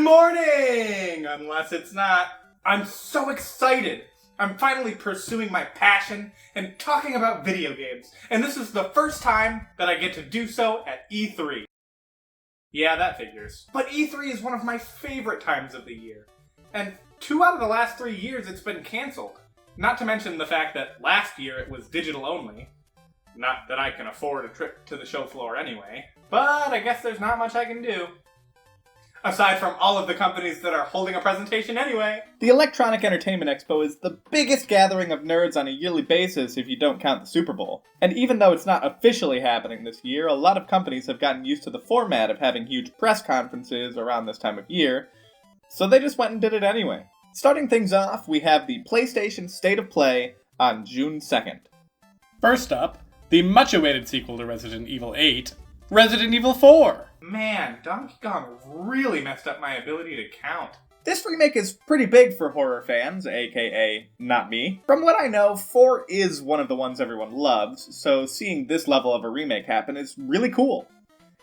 morning! Unless it's not. I'm so excited. I'm finally pursuing my passion and talking about video games. And this is the first time that I get to do so at E3. Yeah, that figures. But E3 is one of my favorite times of the year. And 2 out of the last 3 years it's been cancelled. Not to mention the fact that last year it was digital only. Not that I can afford a trip to the show floor anyway. But I guess there's not much I can do. Aside from all of the companies that are holding a presentation anyway. The Electronic Entertainment Expo is the biggest gathering of nerds on a yearly basis if you don't count the Super Bowl. And even though it's not officially happening this year, a lot of companies have gotten used to the format of having huge press conferences around this time of year, so they just went and did it anyway. Starting things off, we have the PlayStation State of Play on June 2nd. First up, the much-awaited sequel to Resident Evil 8, Resident Evil 4. Man, Donkey Kong really messed up my ability to count. This remake is pretty big for horror fans, aka not me. From what I know, 4 is one of the ones everyone loves, so seeing this level of a remake happen is really cool.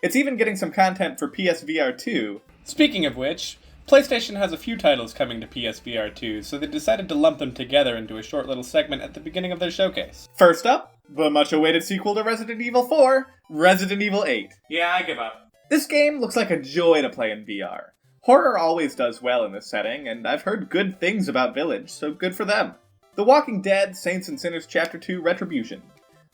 It's even getting some content for PSVR 2. Speaking of which, PlayStation has a few titles coming to PSVR 2, so they decided to lump them together into a short little segment at the beginning of their showcase. First up, the much-awaited sequel to Resident Evil 4, Resident Evil 8. Yeah, I give up. This game looks like a joy to play in VR. Horror always does well in this setting, and I've heard good things about Village, so good for them. The Walking Dead, Saints and Sinners Chapter 2, Retribution.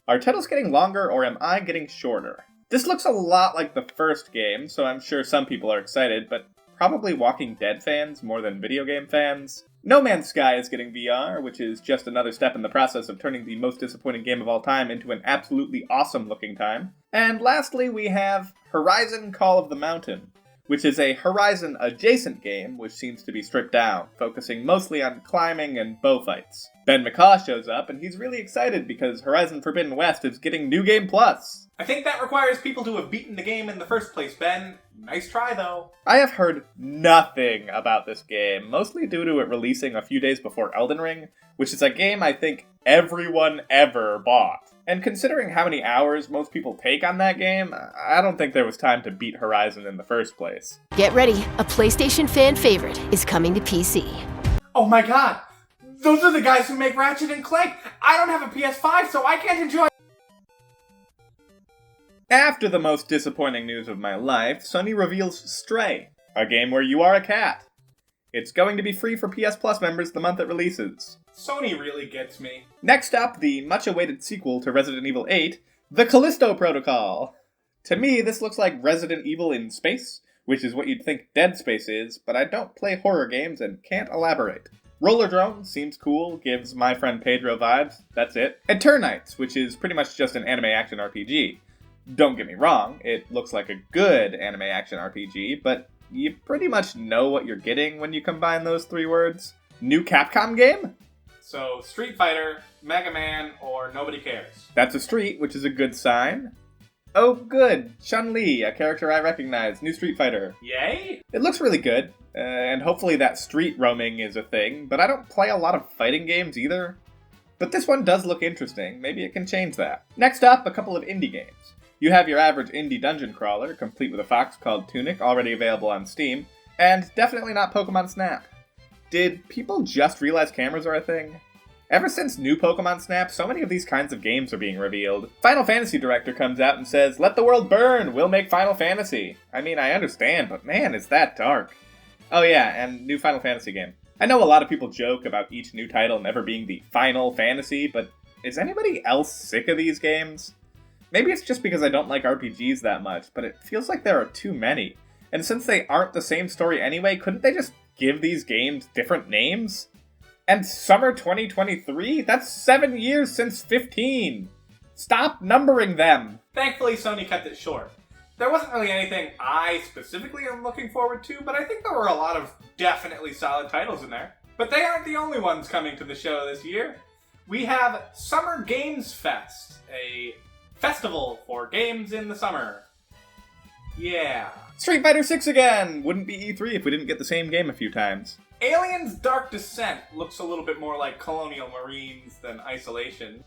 Are titles getting longer, or am I getting shorter? This looks a lot like the first game, so I'm sure some people are excited, but probably Walking Dead fans more than video game fans. No Man's Sky is getting VR, which is just another step in the process of turning the most disappointing game of all time into an absolutely awesome looking time. And lastly, we have Horizon Call of the Mountain, which is a Horizon adjacent game which seems to be stripped down, focusing mostly on climbing and bow fights. Ben McCaw shows up and he's really excited because Horizon Forbidden West is getting New Game Plus. I think that requires people to have beaten the game in the first place, Ben. Nice try, though. I have heard nothing about this game, mostly due to it releasing a few days before Elden Ring, which is a game I think everyone ever bought. And considering how many hours most people take on that game, I don't think there was time to beat Horizon in the first place. Get ready, a PlayStation fan favorite is coming to PC. Oh my god! Those are the guys who make Ratchet and Clank! I don't have a PS5, so I can't enjoy. After the most disappointing news of my life, Sony reveals Stray, a game where you are a cat. It's going to be free for PS Plus members the month it releases. Sony really gets me. Next up, the much-awaited sequel to Resident Evil 8, The Callisto Protocol. To me, this looks like Resident Evil in space, which is what you'd think Dead Space is, but I don't play horror games and can't elaborate. Roller Drone seems cool, gives My Friend Pedro vibes, that's it. Eternites, which is pretty much just an anime action RPG. Don't get me wrong, it looks like a good anime action RPG, but you pretty much know what you're getting when you combine those 3 words. New Capcom game? So, Street Fighter, Mega Man, or Nobody Cares. That's a street, which is a good sign. Oh good, Chun-Li, a character I recognize, new Street Fighter. Yay? It looks really good, and hopefully that street roaming is a thing, but I don't play a lot of fighting games either. But this one does look interesting, maybe it can change that. Next up, a couple of indie games. You have your average indie dungeon crawler, complete with a fox called Tunic, already available on Steam, and definitely not Pokemon Snap. Did people just realize cameras are a thing? Ever since new Pokemon Snap, so many of these kinds of games are being revealed. Final Fantasy director comes out and says, "Let the world burn, we'll make Final Fantasy." I mean, I understand, but man, is that dark. Oh yeah, and new Final Fantasy game. I know a lot of people joke about each new title never being the Final Fantasy, but is anybody else sick of these games? Maybe it's just because I don't like RPGs that much, but it feels like there are too many. And since they aren't the same story anyway, couldn't they just give these games different names? And summer 2023? That's 7 years since 15! Stop numbering them! Thankfully, Sony kept it short. There wasn't really anything I specifically am looking forward to, but I think there were a lot of definitely solid titles in there. But they aren't the only ones coming to the show this year. We have Summer Games Fest, a festival for games in the summer. Yeah. Street Fighter 6 again! Wouldn't be E3 if we didn't get the same game a few times. Aliens Dark Descent looks a little bit more like Colonial Marines than Isolation.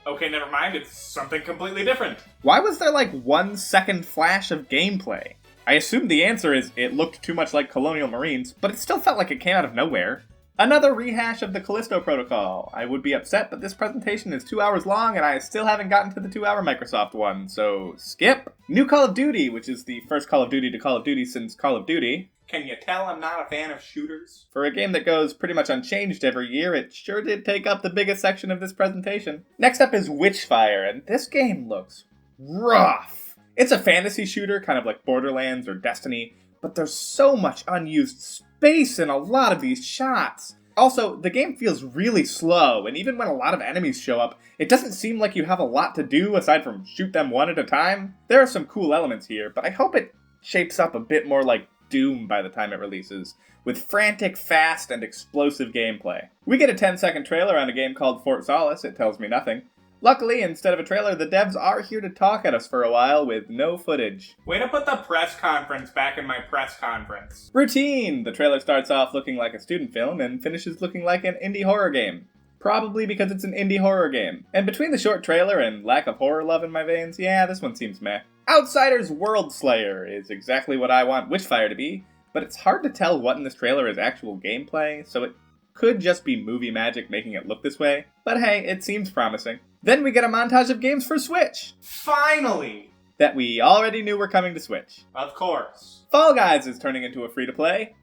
Okay, never mind, it's something completely different. Why was there like 1 second flash of gameplay? I assumed the answer is it looked too much like Colonial Marines, but it still felt like it came out of nowhere. Another rehash of the Callisto Protocol. I would be upset, but this presentation is 2 hours long and I still haven't gotten to the 2-hour Microsoft one, so skip. New Call of Duty, which is the first Call of Duty to Call of Duty since Call of Duty. Can you tell I'm not a fan of shooters? For a game that goes pretty much unchanged every year, it sure did take up the biggest section of this presentation. Next up is Witchfire, and this game looks rough. It's a fantasy shooter, kind of like Borderlands or Destiny, but there's so much unused space in a lot of these shots. Also, the game feels really slow, and even when a lot of enemies show up, it doesn't seem like you have a lot to do aside from shoot them one at a time. There are some cool elements here, but I hope it shapes up a bit more like Doom by the time it releases, with frantic, fast, and explosive gameplay. We get a 10-second trailer on a game called Fort Solace. It tells me nothing. Luckily, instead of a trailer, the devs are here to talk at us for a while with no footage. Way to put the press conference back in my press conference. Routine! The trailer starts off looking like a student film and finishes looking like an indie horror game. Probably because it's an indie horror game. And between the short trailer and lack of horror love in my veins, yeah, this one seems meh. Outsiders World Slayer is exactly what I want Witchfire to be, but it's hard to tell what in this trailer is actual gameplay, so it could just be movie magic making it look this way. But hey, it seems promising. Then we get a montage of games for Switch! Finally! That we already knew were coming to Switch. Of course. Fall Guys is turning into a free-to-play.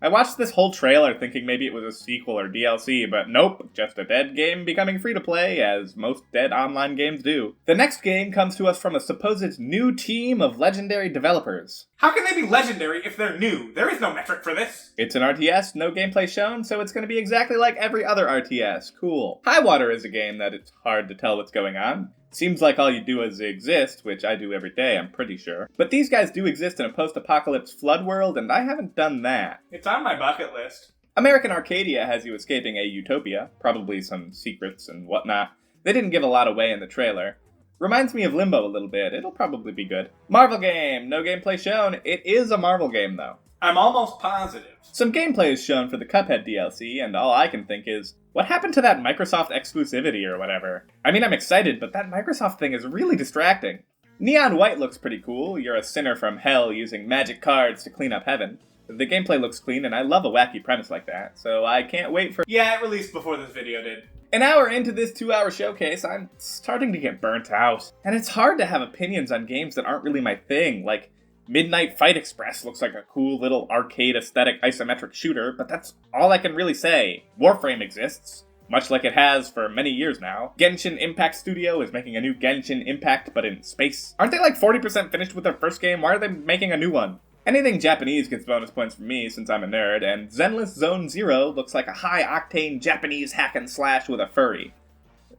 I watched this whole trailer thinking maybe it was a sequel or DLC, but nope, just a dead game becoming free-to-play, as most dead online games do. The next game comes to us from a supposed new team of legendary developers. How can they be legendary if they're new? There is no metric for this. It's an RTS, no gameplay shown, so it's going to be exactly like every other RTS. Cool. Highwater is a game that it's hard to tell what's going on. Seems like all you do is exist, which I do every day, I'm pretty sure. But these guys do exist in a post-apocalypse flood world, and I haven't done that. It's on my bucket list. American Arcadia has you escaping a utopia, probably some secrets and whatnot. They didn't give a lot away in the trailer. Reminds me of Limbo a little bit, it'll probably be good. Marvel game, no gameplay shown. It is a Marvel game though. I'm almost positive. Some gameplay is shown for the Cuphead DLC, and all I can think is, what happened to that Microsoft exclusivity or whatever? I mean, I'm excited, but that Microsoft thing is really distracting. Neon White looks pretty cool. You're a sinner from hell using magic cards to clean up heaven. The gameplay looks clean, and I love a wacky premise like that, so I can't wait for— Yeah, it released before this video did. An hour into this 2-hour showcase, I'm starting to get burnt out. And it's hard to have opinions on games that aren't really my thing, like Midnight Fight Express looks like a cool little arcade aesthetic isometric shooter, but that's all I can really say. Warframe exists, much like it has for many years now. Genshin Impact Studio is making a new Genshin Impact, but in space. Aren't they like 40% finished with their first game? Why are they making a new one? Anything Japanese gets bonus points from me since I'm a nerd, and Zenless Zone Zero looks like a high-octane Japanese hack and slash with a furry.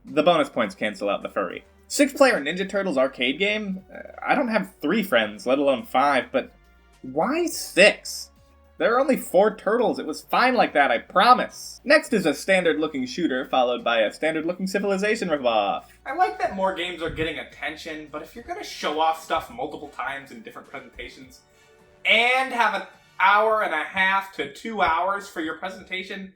The bonus points cancel out the furry. 6-player Ninja Turtles arcade game? I don't have 3 friends, let alone 5, but why 6? There are only 4 turtles, it was fine like that, I promise. Next is a standard-looking shooter, followed by a standard-looking Civilization ripoff. I like that more games are getting attention, but if you're gonna show off stuff multiple times in different presentations, and have an hour and a half to 2 hours for your presentation,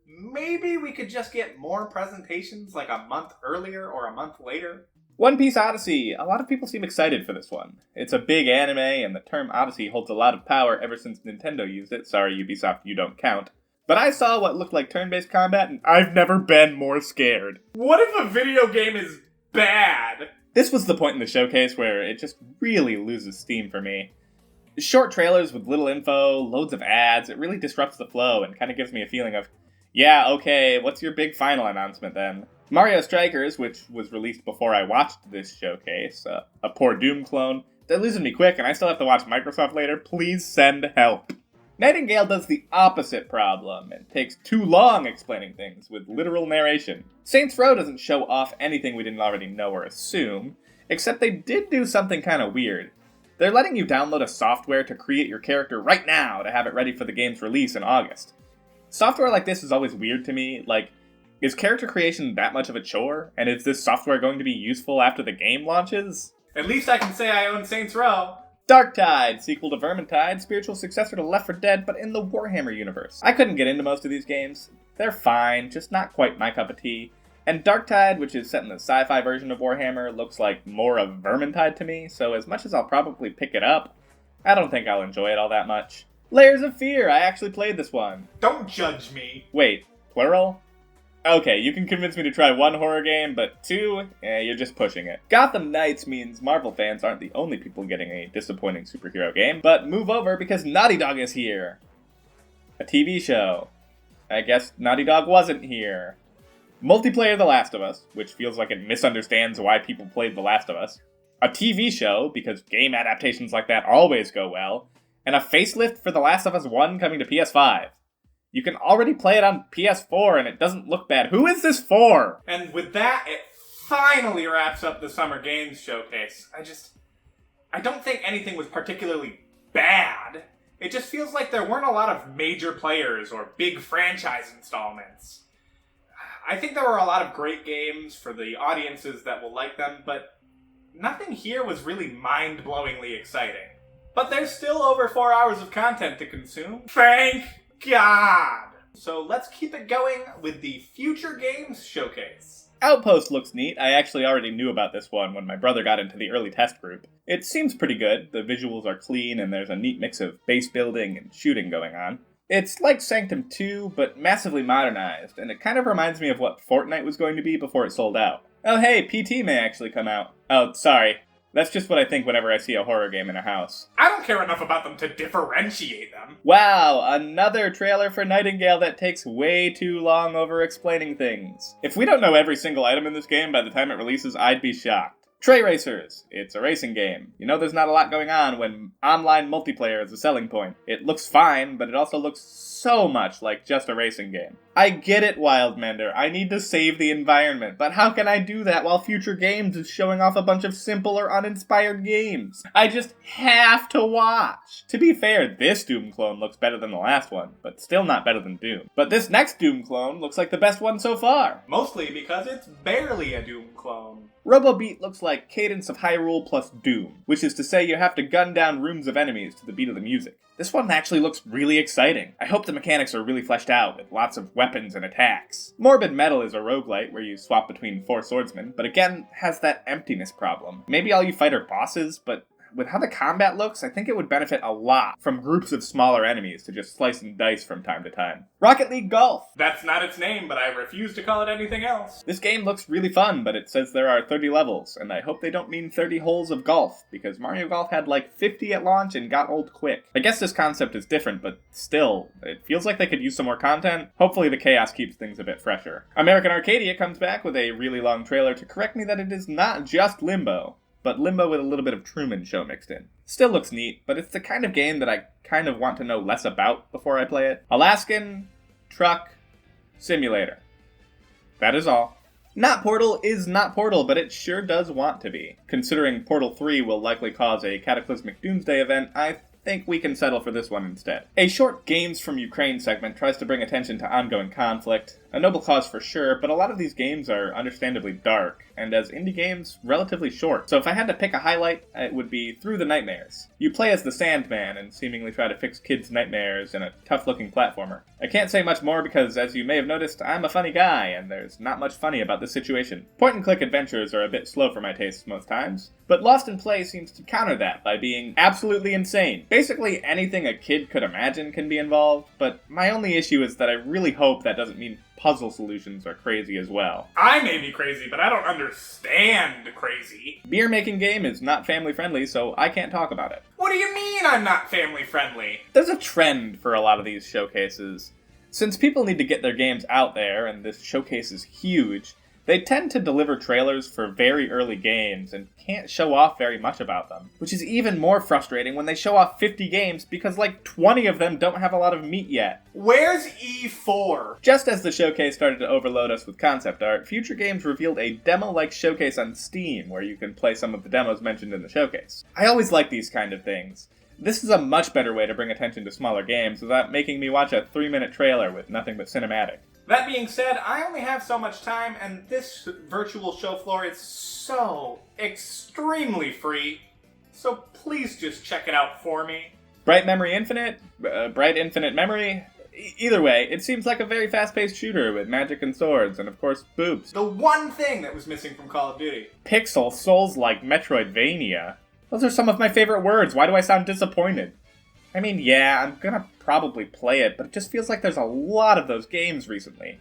maybe we could just get more presentations like a month earlier or a month later. One Piece Odyssey. A lot of people seem excited for this one. It's a big anime, and the term Odyssey holds a lot of power ever since Nintendo used it. Sorry, Ubisoft, you don't count. But I saw what looked like turn-based combat, and I've never been more scared. What if a video game is bad? This was the point in the showcase where it just really loses steam for me. Short trailers with little info, loads of ads, it really disrupts the flow and kind of gives me a feeling of, yeah, okay, what's your big final announcement then? Mario Strikers, which was released before I watched this showcase, a poor Doom clone, they're losing me quick and I still have to watch Microsoft later, please send help. Nightingale does the opposite problem and takes too long explaining things with literal narration. Saints Row doesn't show off anything we didn't already know or assume, except they did do something kind of weird. They're letting you download a software to create your character right now to have it ready for the game's release in August. Software like this is always weird to me, like, is character creation that much of a chore? And is this software going to be useful after the game launches? At least I can say I own Saints Row. Darktide, sequel to Vermintide, spiritual successor to Left 4 Dead, but in the Warhammer universe. I couldn't get into most of these games. They're fine, just not quite my cup of tea. And Darktide, which is set in the sci-fi version of Warhammer, looks like more of Vermintide to me, so as much as I'll probably pick it up, I don't think I'll enjoy it all that much. Layers of Fear, I actually played this one. Don't judge me. Wait, plural? Okay, you can convince me to try one horror game, but two, you're just pushing it. Gotham Knights means Marvel fans aren't the only people getting a disappointing superhero game, but move over because Naughty Dog is here. A TV show. I guess Naughty Dog wasn't here. Multiplayer The Last of Us, which feels like it misunderstands why people played The Last of Us. A TV show, because game adaptations like that always go well. And a facelift for The Last of Us 1 coming to PS5. You can already play it on PS4 and it doesn't look bad. Who is this for? And with that, it finally wraps up the Summer Games Showcase. I don't think anything was particularly bad. It just feels like there weren't a lot of major players or big franchise installments. I think there were a lot of great games for the audiences that will like them, but nothing here was really mind-blowingly exciting. But there's still over 4 hours of content to consume. Thank God! So let's keep it going with the Future Games Showcase. Outpost looks neat. I actually already knew about this one when my brother got into the early test group. It seems pretty good. The visuals are clean and there's a neat mix of base building and shooting going on. It's like Sanctum 2, but massively modernized, and it kind of reminds me of what Fortnite was going to be before it sold out. Oh hey, PT may actually come out. Oh, sorry. That's just what I think whenever I see a horror game in a house. I don't care enough about them to differentiate them. Wow, another trailer for Nightingale that takes way too long over explaining things. If we don't know every single item in this game by the time it releases, I'd be shocked. Tray Racers. It's a racing game. You know there's not a lot going on when online multiplayer is a selling point. It looks fine, but it also looks so much like just a racing game. I get it, Wildmender. I need to save the environment, but how can I do that while Future Games is showing off a bunch of simple or uninspired games? I just have to watch. To be fair, this Doom clone looks better than the last one, but still not better than Doom. But this next Doom clone looks like the best one so far. Mostly because it's barely a Doom clone. RoboBeat looks like Cadence of Hyrule plus Doom, which is to say you have to gun down rooms of enemies to the beat of the music. This one actually looks really exciting. I hope the mechanics are really fleshed out with lots of weapons and attacks. Morbid Metal is a roguelite where you swap between 4 swordsmen, but again has that emptiness problem. Maybe all you fight are bosses, but with how the combat looks, I think it would benefit a lot from groups of smaller enemies to just slice and dice from time to time. Rocket League Golf! That's not its name, but I refuse to call it anything else. This game looks really fun, but it says there are 30 levels, and I hope they don't mean 30 holes of golf, because Mario Golf had like 50 at launch and got old quick. I guess this concept is different, but still, it feels like they could use some more content. Hopefully the chaos keeps things a bit fresher. American Arcadia comes back with a really long trailer to correct me that it is not just Limbo, but Limbo with a little bit of Truman Show mixed in. Still looks neat, but it's the kind of game that I kind of want to know less about before I play it. Alaskan Truck Simulator. That is all. Not Portal is not Portal, but it sure does want to be. Considering Portal 3 will likely cause a cataclysmic doomsday event, I think we can settle for this one instead. A short Games from Ukraine segment tries to bring attention to ongoing conflict. A noble cause for sure, but a lot of these games are understandably dark, and as indie games, relatively short. So if I had to pick a highlight, it would be Through the Nightmares. You play as the Sandman and seemingly try to fix kids' nightmares in a tough-looking platformer. I can't say much more because, as you may have noticed, I'm a funny guy, and there's not much funny about this situation. Point-and-click adventures are a bit slow for my tastes most times, but Lost in Play seems to counter that by being absolutely insane. Basically anything a kid could imagine can be involved, but my only issue is that I really hope that doesn't mean puzzle solutions are crazy as well. I may be crazy, but I don't understand crazy. Beer making game is not family friendly, so I can't talk about it. What do you mean I'm not family friendly? There's a trend for a lot of these showcases. Since people need to get their games out there, and this showcase is huge, they tend to deliver trailers for very early games and can't show off very much about them. Which is even more frustrating when they show off 50 games because like 20 of them don't have a lot of meat yet. Where's E4? Just as the showcase started to overload us with concept art, Future Games revealed a demo-like showcase on Steam where you can play some of the demos mentioned in the showcase. I always like these kind of things. This is a much better way to bring attention to smaller games without making me watch a 3-minute trailer with nothing but cinematic. That being said, I only have so much time, and this virtual show floor is so extremely free, so please just check it out for me. Bright Infinite Memory? Either way, it seems like a very fast-paced shooter with magic and swords, and of course, boobs. The one thing that was missing from Call of Duty. Pixel Souls-like Metroidvania. Those are some of my favorite words. Why do I sound disappointed? I mean, yeah, I'm gonna probably play it, but it just feels like there's a lot of those games recently.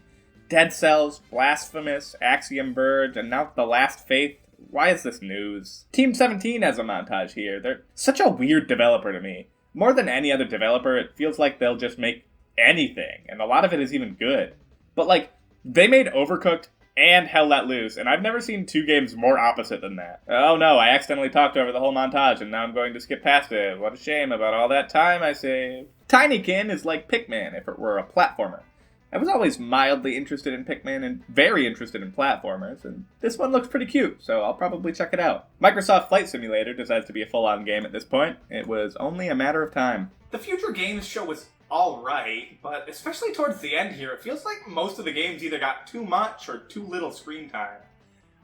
Dead Cells, Blasphemous, Axiom Verge, and now The Last Faith. Why is this news? Team 17 has a montage here. They're such a weird developer to me. More than any other developer, it feels like they'll just make anything, and a lot of it is even good. But like, they made Overcooked and Hell Let Loose, and I've never seen two games more opposite than that. Oh no, I accidentally talked over the whole montage, and now I'm going to skip past it. What a shame about all that time I saved. Tinykin is like Pikmin if it were a platformer. I was always mildly interested in Pikmin and very interested in platformers, and this one looks pretty cute, so I'll probably check it out. Microsoft Flight Simulator decides to be a full-on game at this point. It was only a matter of time. The Future Games show was alright, but especially towards the end here, it feels like most of the games either got too much or too little screen time.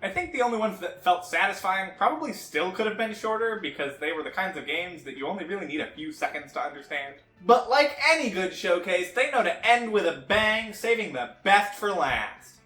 I think the only ones that felt satisfying probably still could have been shorter because they were the kinds of games that you only really need a few seconds to understand. But like any good showcase, they know to end with a bang, saving the best for last.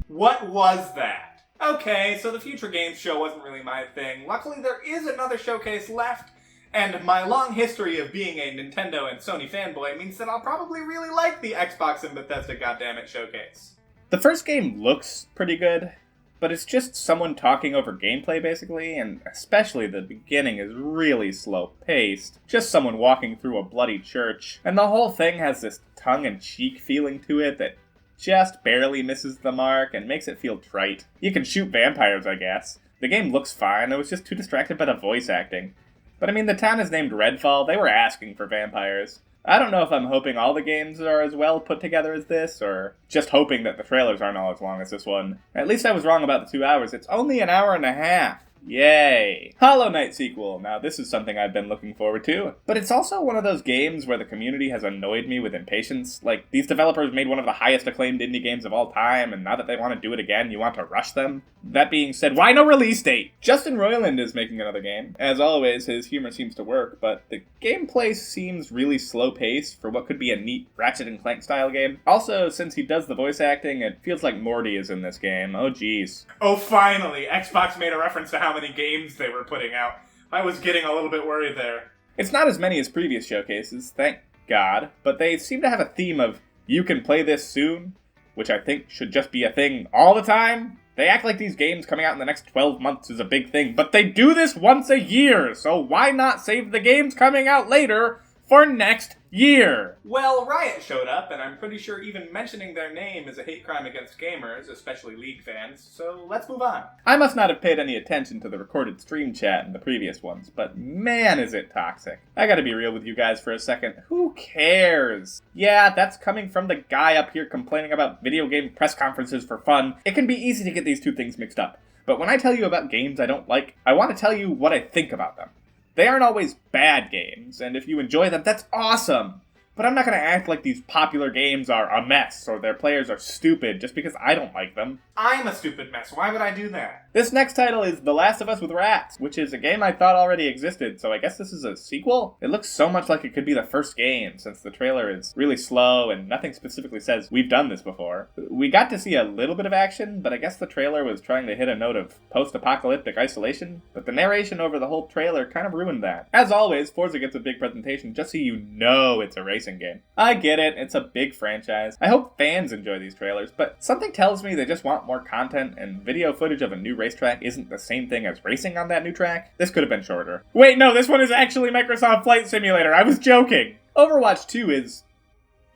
What was that? Okay, so the Future Games show wasn't really my thing. Luckily, there is another showcase left, and my long history of being a Nintendo and Sony fanboy means that I'll probably really like the Xbox and Bethesda goddammit showcase. The first game looks pretty good, but it's just someone talking over gameplay basically, and especially the beginning is really slow-paced. Just someone walking through a bloody church, and the whole thing has this tongue-in-cheek feeling to it that just barely misses the mark and makes it feel trite. You can shoot vampires, I guess. The game looks fine, I was just too distracted by the voice acting. But I mean, the town is named Redfall, they were asking for vampires. I don't know if I'm hoping all the games are as well put together as this, or just hoping that the trailers aren't all as long as this one. At least I was wrong about the 2 hours, it's only an hour and a half. Yay! Hollow Knight sequel. Now this is something I've been looking forward to. But it's also one of those games where the community has annoyed me with impatience. Like, these developers made one of the highest acclaimed indie games of all time, and now that they want to do it again, you want to rush them? That being said, why no release date? Justin Roiland is making another game. As always, his humor seems to work, but the gameplay seems really slow-paced for what could be a neat Ratchet and Clank style game. Also, since he does the voice acting, it feels like Morty is in this game. Oh geez. Oh finally! Xbox made a reference to how many games they were putting out. I was getting a little bit worried there. It's not as many as previous showcases, thank God, but they seem to have a theme of, you can play this soon, which I think should just be a thing all the time. They act like these games coming out in the next 12 months is a big thing, but they do this once a year, so why not save the games coming out later for next year? Well, Riot showed up, and I'm pretty sure even mentioning their name is a hate crime against gamers, especially League fans, so let's move on. I must not have paid any attention to the recorded stream chat in the previous ones, but man is it toxic. I gotta be real with you guys for a second. Who cares? Yeah, that's coming from the guy up here complaining about video game press conferences for fun. It can be easy to get these two things mixed up, but when I tell you about games I don't like, I want to tell you what I think about them. They aren't always bad games, and if you enjoy them, that's awesome! But I'm not going to act like these popular games are a mess, or their players are stupid, just because I don't like them. I'm a stupid mess, why would I do that? This next title is The Last of Us with Rats, which is a game I thought already existed, so I guess this is a sequel? It looks so much like it could be the first game, since the trailer is really slow and nothing specifically says we've done this before. We got to see a little bit of action, but I guess the trailer was trying to hit a note of post-apocalyptic isolation, but the narration over the whole trailer kind of ruined that. As always, Forza gets a big presentation just so you know it's a racing game. I get it, it's a big franchise. I hope fans enjoy these trailers, but something tells me they just want more content, and video footage of a new racetrack isn't the same thing as racing on that new track. This could have been shorter. Wait, no, this one is actually Microsoft Flight Simulator. I was joking. Overwatch 2 is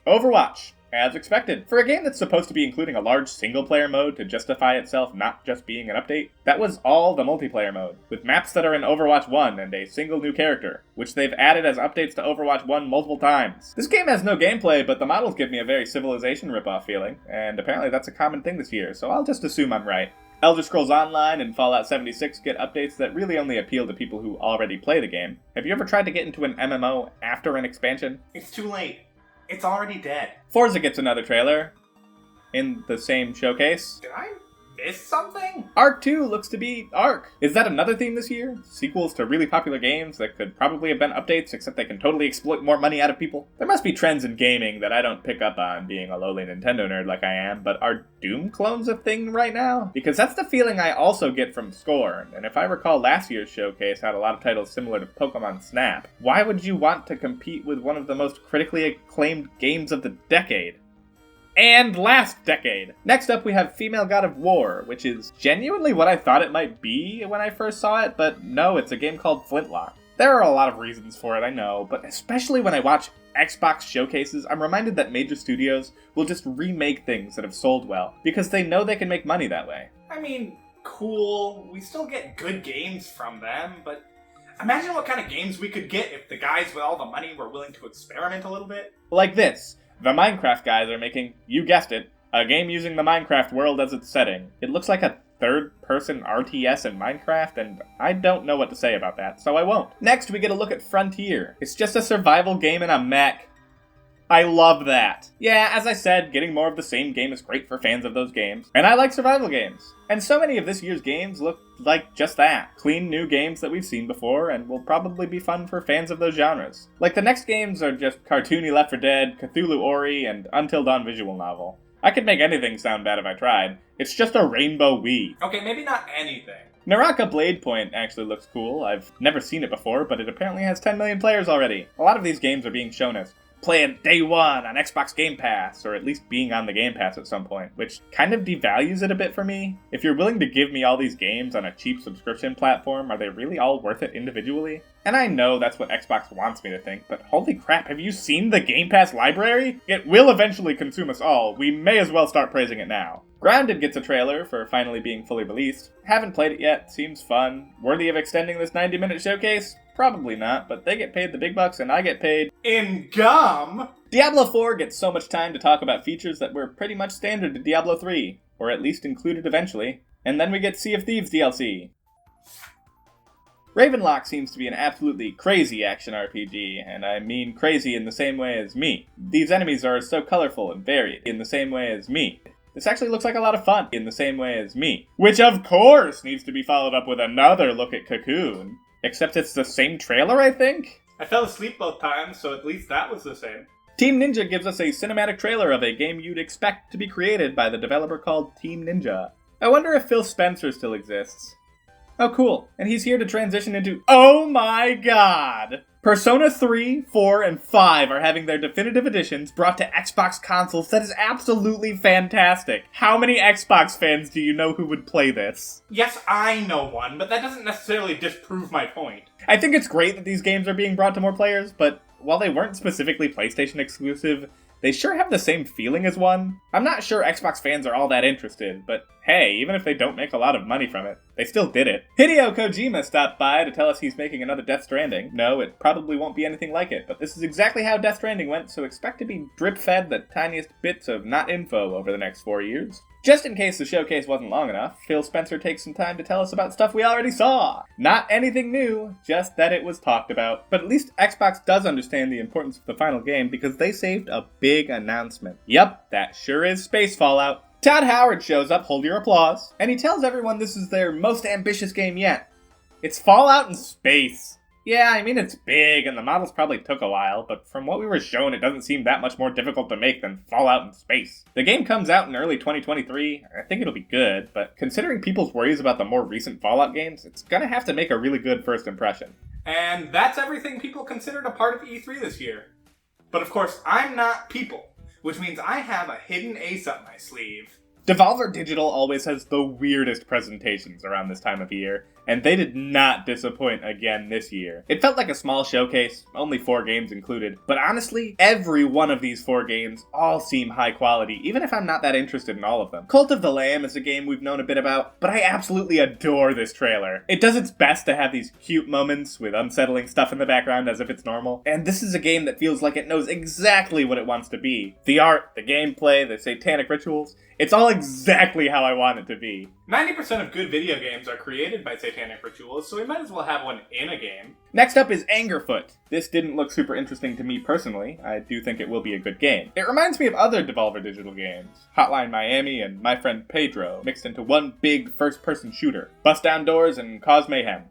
Overwatch, as expected. For a game that's supposed to be including a large single-player mode to justify itself not just being an update, that was all the multiplayer mode, with maps that are in Overwatch 1 and a single new character, which they've added as updates to Overwatch 1 multiple times. This game has no gameplay, but the models give me a very Civilization ripoff feeling, and apparently that's a common thing this year, so I'll just assume I'm right. Elder Scrolls Online and Fallout 76 get updates that really only appeal to people who already play the game. Have you ever tried to get into an MMO after an expansion? It's too late. It's already dead. Forza gets another trailer in the same showcase. Did I missed something? Ark 2 looks to be Ark. Is that another theme this year? Sequels to really popular games that could probably have been updates, except they can totally exploit more money out of people? There must be trends in gaming that I don't pick up on, being a lowly Nintendo nerd like I am, but are Doom clones a thing right now? Because that's the feeling I also get from Scorn, and if I recall last year's showcase had a lot of titles similar to Pokemon Snap, why would you want to compete with one of the most critically acclaimed games of the decade? And last decade. Next up we have Female God of War, which is genuinely what I thought it might be when I first saw it, but no, it's a game called Flintlock. There are a lot of reasons for it, I know, but especially when I watch Xbox showcases, I'm reminded that major studios will just remake things that have sold well, because they know they can make money that way. I mean, cool, we still get good games from them, but imagine what kind of games we could get if the guys with all the money were willing to experiment a little bit. Like this. The Minecraft guys are making, you guessed it, a game using the Minecraft world as its setting. It looks like a third-person RTS in Minecraft, and I don't know what to say about that, so I won't. Next, we get a look at Frontier. It's just a survival game in a mech. I love that. Yeah, as I said, getting more of the same game is great for fans of those games, and I like survival games. And so many of this year's games look like just that. Clean new games that we've seen before, and will probably be fun for fans of those genres. Like the next games are just cartoony Left 4 Dead, Cthulhu Ori, and Until Dawn visual novel. I could make anything sound bad if I tried. It's just a rainbow Wii. Okay, maybe not anything. Naraka Blade Point actually looks cool. I've never seen it before, but it apparently has 10 million players already. A lot of these games are being shown as play it day one on Xbox Game Pass, or at least being on the Game Pass at some point, which kind of devalues it a bit for me. If you're willing to give me all these games on a cheap subscription platform, are they really all worth it individually? And I know that's what Xbox wants me to think, but holy crap, have you seen the Game Pass library? It will eventually consume us all. We may as well start praising it now. Grounded gets a trailer for finally being fully released. Haven't played it yet, seems fun. Worthy of extending this 90-minute showcase? Probably not, but they get paid the big bucks and I get paid in gum! Diablo 4 gets so much time to talk about features that were pretty much standard to Diablo 3, or at least included eventually. And then we get Sea of Thieves DLC. Ravenlock seems to be an absolutely crazy action RPG, and I mean crazy in the same way as me. These enemies are so colorful and varied, in the same way as me. This actually looks like a lot of fun, in the same way as me. Which of course needs to be followed up with another look at Cocoon. Except it's the same trailer, I think? I fell asleep both times, so at least that was the same. Team Ninja gives us a cinematic trailer of a game you'd expect to be created by the developer called Team Ninja. I wonder if Phil Spencer still exists. Oh, cool. And he's here to transition into, oh my god! Persona 3, 4, and 5 are having their definitive editions brought to Xbox consoles. That is absolutely fantastic. How many Xbox fans do you know who would play this? Yes, I know one, but that doesn't necessarily disprove my point. I think it's great that these games are being brought to more players, but while they weren't specifically PlayStation exclusive, they sure have the same feeling as one. I'm not sure Xbox fans are all that interested, but hey, even if they don't make a lot of money from it, they still did it. Hideo Kojima stopped by to tell us he's making another Death Stranding. No, it probably won't be anything like it, but this is exactly how Death Stranding went, so expect to be drip-fed the tiniest bits of not info over the next 4 years. Just in case the showcase wasn't long enough, Phil Spencer takes some time to tell us about stuff we already saw. Not anything new, just that it was talked about. But at least Xbox does understand the importance of the final game because they saved a big announcement. Yep, that sure is space Fallout. Todd Howard shows up, hold your applause, and he tells everyone this is their most ambitious game yet. It's Fallout in space. Yeah, I mean, it's big, and the models probably took a while, but from what we were shown, it doesn't seem that much more difficult to make than Fallout in space. The game comes out in early 2023. I think it'll be good, but considering people's worries about the more recent Fallout games, it's gonna have to make a really good first impression. And that's everything people considered a part of E3 this year. But of course, I'm not people, which means I have a hidden ace up my sleeve. Devolver Digital always has the weirdest presentations around this time of year, and they did not disappoint again this year. It felt like a small showcase, only 4 games included, but honestly, every one of these 4 games all seem high quality, even if I'm not that interested in all of them. Cult of the Lamb is a game we've known a bit about, but I absolutely adore this trailer. It does its best to have these cute moments with unsettling stuff in the background as if it's normal, and this is a game that feels like it knows exactly what it wants to be. The art, the gameplay, the satanic rituals, it's all exactly how I want it to be. 90% of good video games are created by satanic rituals, so we might as well have one in a game. Next up is Angerfoot. This didn't look super interesting to me personally. I do think it will be a good game. It reminds me of other Devolver Digital games, Hotline Miami and My Friend Pedro, mixed into one big first-person shooter. Bust down doors and cause mayhem.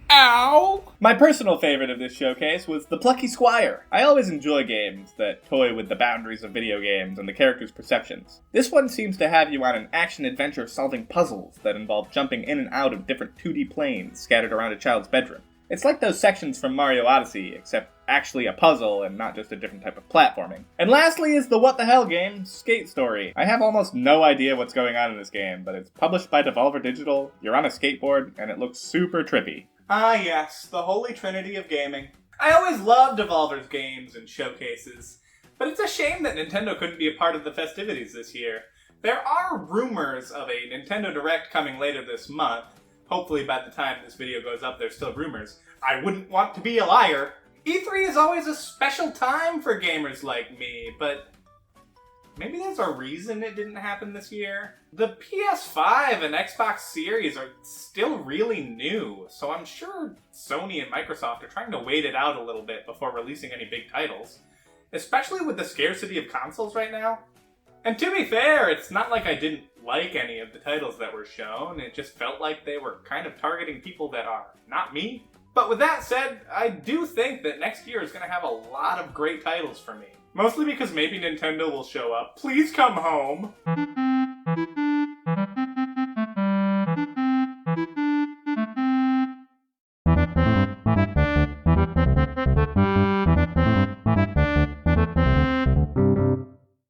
Ow! My personal favorite of this showcase was The Plucky Squire. I always enjoy games that toy with the boundaries of video games and the characters' perceptions. This one seems to have you on an action-adventure solving puzzles that involve jumping in and out of different 2D planes scattered around a child's bedroom. It's like those sections from Mario Odyssey, except actually a puzzle and not just a different type of platforming. And lastly is the what the hell game, Skate Story. I have almost no idea what's going on in this game, but it's published by Devolver Digital, you're on a skateboard, and it looks super trippy. Ah yes, the holy trinity of gaming. I always loved Devolver's games and showcases, but it's a shame that Nintendo couldn't be a part of the festivities this year. There are rumors of a Nintendo Direct coming later this month. Hopefully by the time this video goes up there's still rumors. I wouldn't want to be a liar. E3 is always a special time for gamers like me, but maybe there's a reason it didn't happen this year. The PS5 and Xbox Series are still really new, so I'm sure Sony and Microsoft are trying to wait it out a little bit before releasing any big titles, especially with the scarcity of consoles right now. And to be fair, it's not like I didn't like any of the titles that were shown, it just felt like they were kind of targeting people that are not me. But with that said, I do think that next year is going to have a lot of great titles for me. Mostly because maybe Nintendo will show up. Please come home!